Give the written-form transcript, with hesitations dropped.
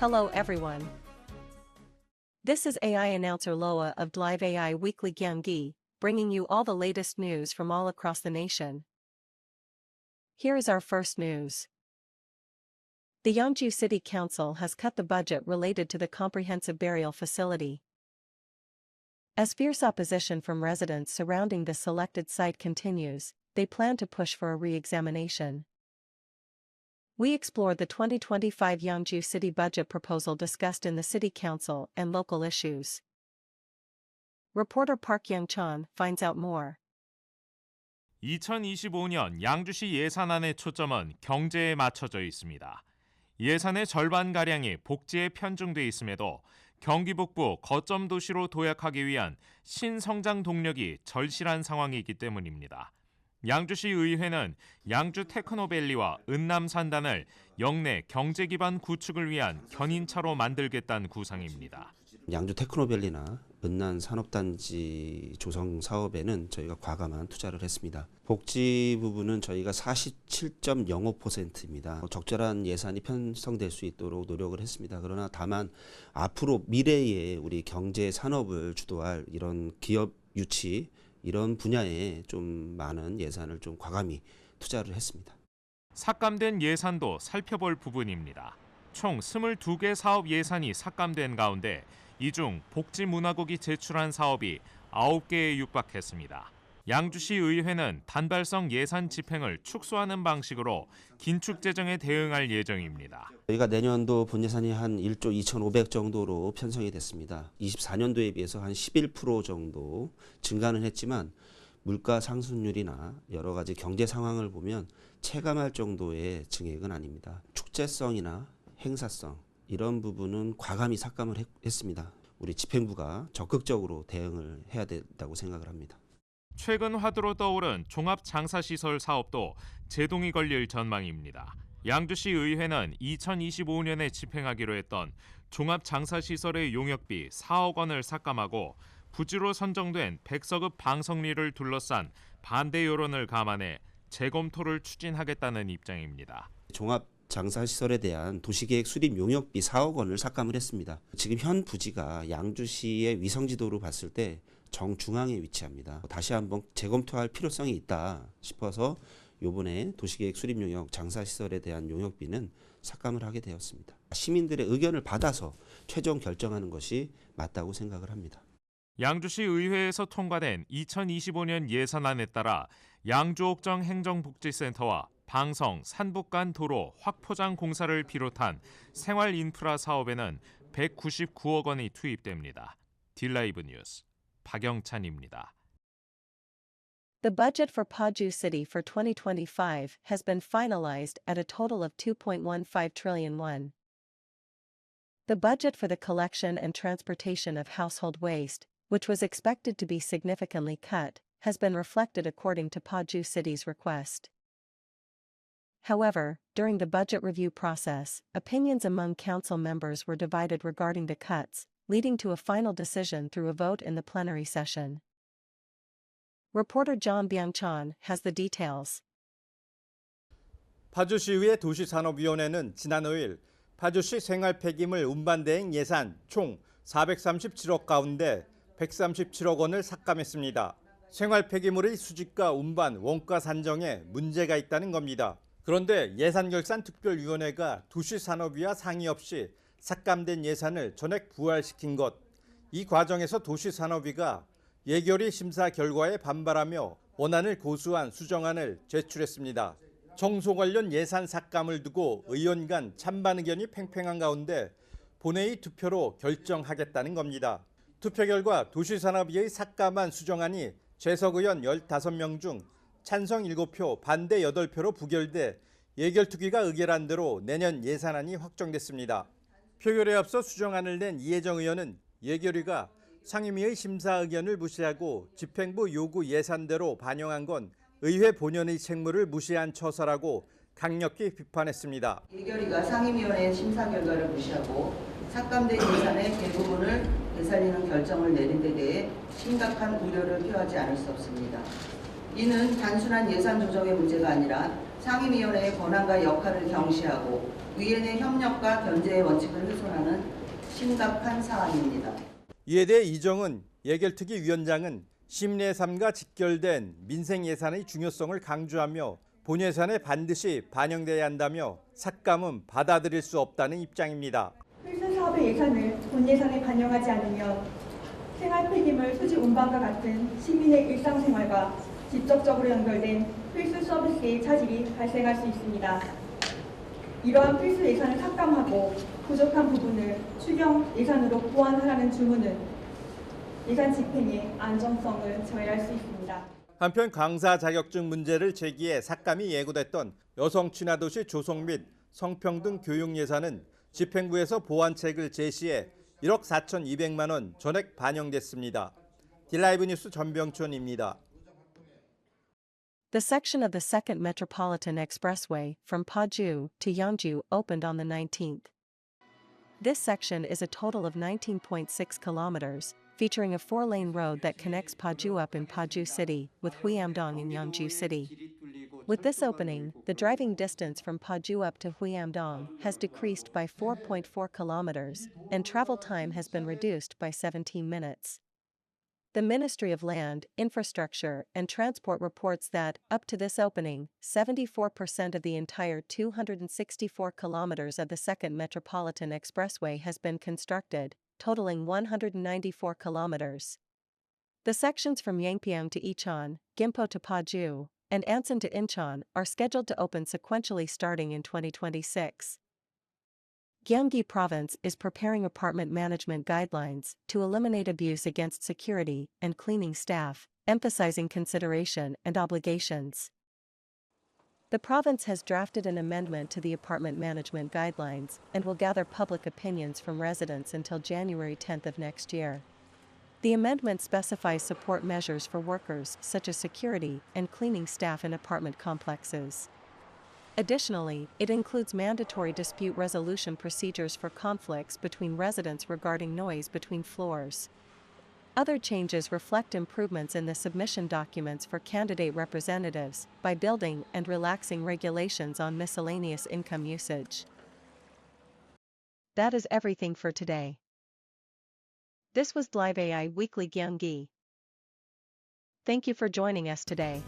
Hello everyone. This is AI announcer Loa of Live AI Weekly Gyeonggi, bringing you all the latest news from all across the nation. Here is our first news. The Yeongju City Council has cut the budget related to the comprehensive burial facility. As fierce opposition from residents surrounding the selected site continues, they plan to push for a re-examination. We explored the 2025 Yeongju City budget proposal discussed in the City Council and local issues. Reporter Park Young-chon finds out more. 2025년 양주시 예산안의 초점은 경제에 맞춰져 있습니다. 예산의 절반가량이 복지에 편중돼 있음에도 경기 북부 거점 도시로 도약하기 위한 신성장 동력이 절실한 상황이기 때문입니다. 양주시 의회는 양주 테크노밸리와 은남산단을 역내 경제 기반 구축을 위한 견인차로 만들겠다는 구상입니다. 양주 테크노밸리나 은남 산업단지 조성 사업에는 저희가 과감한 투자를 했습니다. 복지 부분은 저희가 47.05%입니다. 적절한 예산이 편성될 수 있도록 노력을 했습니다. 그러나 다만 앞으로 미래에 우리 경제 산업을 주도할 이런 기업 유치 이런 분야에 좀 많은 예산을 좀 과감히 투자를 했습니다. 삭감된 예산도 살펴볼 부분입니다. 총 22개 사업 예산이 삭감된 가운데 이 중 복지문화국이 제출한 사업이 9개에 육박했습니다. 양주시 의회는 단발성 예산 집행을 축소하는 방식으로 긴축 재정에 대응할 예정입니다. 저희가 내년도 본예산이 한 1조 2,500 정도로 편성이 됐습니다. 24년도에 비해서 한 11% 정도 증가는 했지만 물가 상승률이나 여러 가지 경제 상황을 보면 체감할 정도의 증액은 아닙니다. 축제성이나 행사성 이런 부분은 과감히 삭감을 했습니다. 우리 집행부가 적극적으로 대응을 해야 된다고 생각을 합니다. 최근 화두로 떠오른 종합장사시설 사업도 제동이 걸릴 전망입니다. 양주시 의회는 2025년에 집행하기로 했던 종합장사시설의 용역비 4억 원을 삭감하고 부지로 선정된 백서급 방석리를 둘러싼 반대 여론을 감안해 재검토를 추진하겠다는 입장입니다. 장사시설에 대한 도시계획 수립 용역비 4억 원을 삭감을 했습니다. 지금 현 부지가 양주시의 위성지도로 봤을 때 정중앙에 위치합니다. 다시 한번 재검토할 필요성이 있다 싶어서 이번에 도시계획 수립 용역 장사시설에 대한 용역비는 삭감을 하게 되었습니다. 시민들의 의견을 받아서 최종 결정하는 것이 맞다고 생각을 합니다. 양주시 의회에서 통과된 2025년 예산안에 따라 양주옥정 행정복지센터와 방성, 산북 간 도로 확포장 공사를 비롯한 생활 인프라 사업에는 199억 원이 투입됩니다. 딜라이브 뉴스 박영찬입니다. The budget for Paju City for 2025 has been finalized at a total of 2.15 trillion won. The budget for the collection and transportation of household waste, which was expected to be significantly cut, has been reflected according to Paju City's request. However, during the budget review process, opinions among council members were divided regarding the cuts, leading to a final decision through a vote in the plenary session. Reporter John Byung-chon has the details. 파주시의회 도시산업위원회는 지난 5일 파주시 생활폐기물 운반대행 예산 총 437억 가운데 137억 원을 삭감했습니다. 생활폐기물의 수집과 운반, 원가 산정에 문제가 있다는 겁니다. 그런데 예산결산특별위원회가 도시산업위와 상의 없이 삭감된 예산을 전액 부활시킨 것. 이 과정에서 도시산업위가 예결위 심사 결과에 반발하며 원안을 고수한 수정안을 제출했습니다. 청소 관련 예산 삭감을 두고 의원 간 찬반 의견이 팽팽한 가운데 본회의 투표로 결정하겠다는 겁니다. 투표 결과 도시산업위의 삭감한 수정안이 재석 의원 15명 중 찬성 7표, 반대 8표로 부결돼 예결특위가 의결한 대로 내년 예산안이 확정됐습니다. 표결에 앞서 수정안을 낸 이혜정 의원은 예결위가 상임위의 심사 의견을 무시하고 집행부 요구 예산대로 반영한 건 의회 본연의 책무를 무시한 처사라고 강력히 비판했습니다. 예결위가 상임위원회의 심사 결과를 무시하고 삭감된 예산의 대부분을 되살리는 결정을 내린 데 대해 심각한 우려를 표하지 않을 수 없습니다. 이는 단순한 예산 조정의 문제가 아니라 상임위원회의 권한과 역할을 경시하고 위원회 협력과 견제의 원칙을 훼손하는 심각한 사안입니다. 이에 대해 이정은 예결특위 위원장은 시민의 삶과 직결된 민생 예산의 중요성을 강조하며 본 예산에 반드시 반영돼야 한다며 삭감은 받아들일 수 없다는 입장입니다. 필수 사업의 예산을 본 예산에 반영하지 않으면 생활 폐기물 수지 운반과 같은 시민의 일상생활과 직접적으로 연결된 필수 서비스의 차질이 발생할 수 있습니다. 이러한 필수 예산을 삭감하고 부족한 부분을 추경 예산으로 보완하라는 주문은 예산 집행의 안정성을 저해할 수 있습니다. 한편 강사 자격증 문제를 제기해 삭감이 예고됐던 여성 친화도시 조성 및 성평등 교육 예산은 집행부에서 보완책을 제시해 1억 4,200만 원 전액 반영됐습니다. 딜라이브 뉴스 전병춘입니다. The section of the Second Metropolitan Expressway from Paju to Yeongju opened on the 19th. This section is a total of 19.6 kilometers, featuring a 4-lane road that connects Paju-up in Paju City with Hwyamdong in Yeongju City. With this opening, the driving distance from Paju-up to Hwyamdong has decreased by 4.4 kilometers, and travel time has been reduced by 17 minutes. The Ministry of Land, Infrastructure, and Transport reports that, up to this opening, 74% of the entire 264 kilometers of the Second Metropolitan Expressway has been constructed, totaling 194 kilometers. The sections from Yangpyeong to Icheon, Gimpo to Paju, and Ansan to Incheon are scheduled to open sequentially starting in 2026. Gyeonggi Province is preparing apartment management guidelines to eliminate abuse against security and cleaning staff, emphasizing consideration and obligations. The province has drafted an amendment to the apartment management guidelines and will gather public opinions from residents until January 10th of next year. The amendment specifies support measures for workers such as security and cleaning staff in apartment complexes. Additionally, it includes mandatory dispute resolution procedures for conflicts between residents regarding noise between floors. Other changes reflect improvements in the submission documents for candidate representatives by building and relaxing regulations on miscellaneous income usage. That is everything for today. This was Live AI Weekly Gyeonggi. Thank you for joining us today.